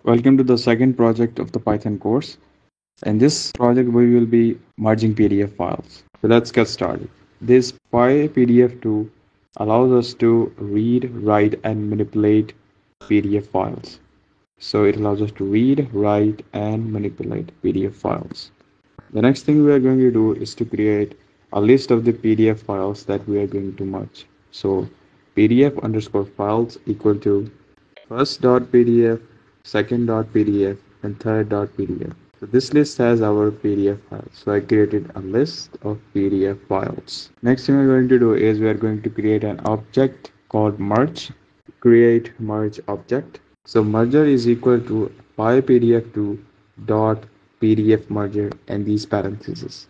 Welcome to the second project of the Python course. In this project, we will be merging PDF files. So let's get started. This PyPDF tool allows us to read, write, and manipulate PDF files. So it allows us to read, write, and manipulate PDF files. The next thing we are going to do is to create a list of the PDF files that we are going to merge. So PDF underscore files equal to first.pdf, second.pdf, and third.pdf. So this list has our PDF files. So I created a list of PDF files. Next thing we're going to do is we are going to create an object called merge. Create merge object. So merger is equal to pypdf2 dot pdf merger and these parentheses.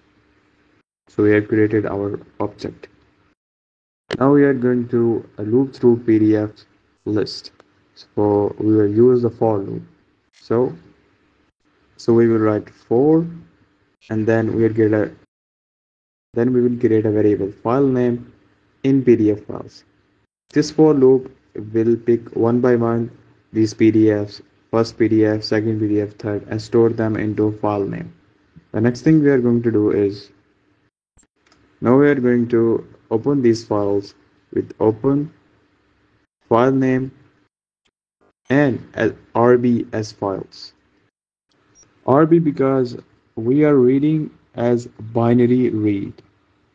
So we have created our object. Now we are going to loop through PDF list. So we will use the for loop. So we will write for, and then we will create a variable file name in PDF files. This for loop will pick one by one these PDFs, first PDF, second PDF, third, and store them into file name. The next thing we are going to do is now we are going to open these files with open file name and RB as files. RB because we are reading as binary read.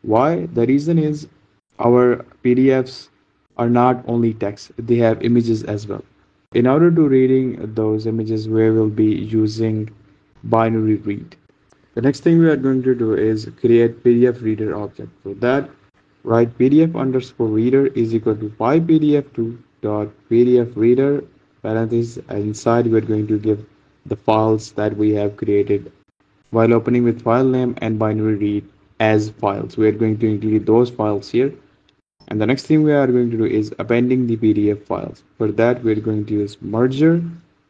Why? The reason is our PDFs are not only text, they have images as well. In order to reading those images, we will be using binary read. The next thing we are going to do is create PDF reader object. For that, write PDF underscore reader is equal to pypdf2 dot PDF reader parentheses, and inside we are going to give the files that we have created while opening with file name and binary read as files. We are going to include those files here. And the next thing we are going to do is appending the PDF files. For that, we are going to use merger,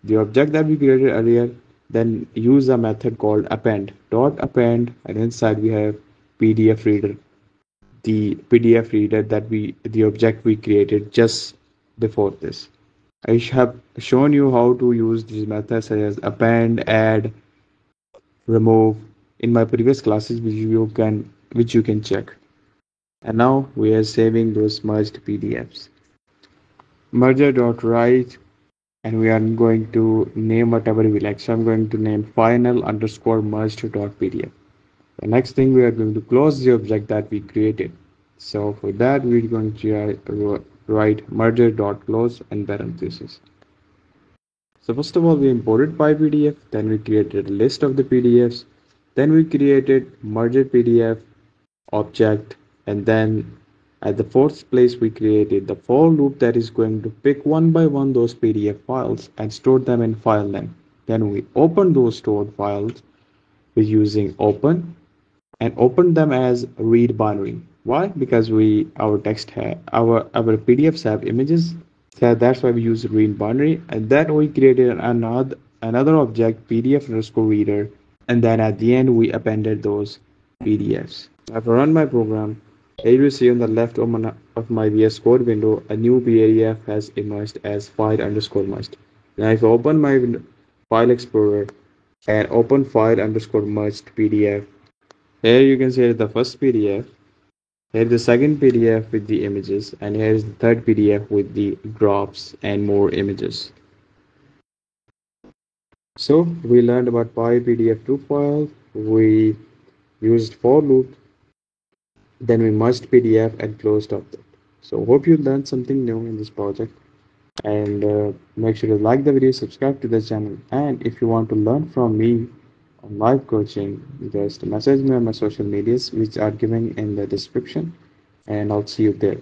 the object that we created earlier, then use a method called append. Dot append, and inside we have PDF reader, the PDF reader the object we created just before this. I have shown you how to use these methods such as append, add, remove in my previous classes which you can check. And now we are saving those merged PDFs. Merger.write, and we are going to name whatever we like. So I'm going to name final underscore merged.pdf. The next thing we are going to close the object that we created. So for that we're going to write merger.close and parentheses. So first of all, we imported PyPDF, then we created a list of the PDFs, then we created merger PDF object, and then at the fourth place we created the for loop that is going to pick one by one those PDF files and store them in file name. Then we open those stored files with using open and open them as read binary. Why? Because our PDFs have images. So that's why we use read binary, and then we created another object PDF underscore reader, and then at the end we appended those PDFs. I've run my program. Here you see on the left of my VS Code window, a new PDF has emerged as file underscore merged. Now if I open my file explorer and open file underscore merged PDF, here you can see the first PDF, here is the second PDF with the images, and here is the third PDF with the graphs and more images. So we learned about PyPDF2 file, we used for loop, then we merged PDF and closed object. So hope you learned something new in this project, and make sure to like the video, subscribe to the channel, and if you want to learn from me on live coaching, just message me on my social medias which are given in the description, and I'll see you there.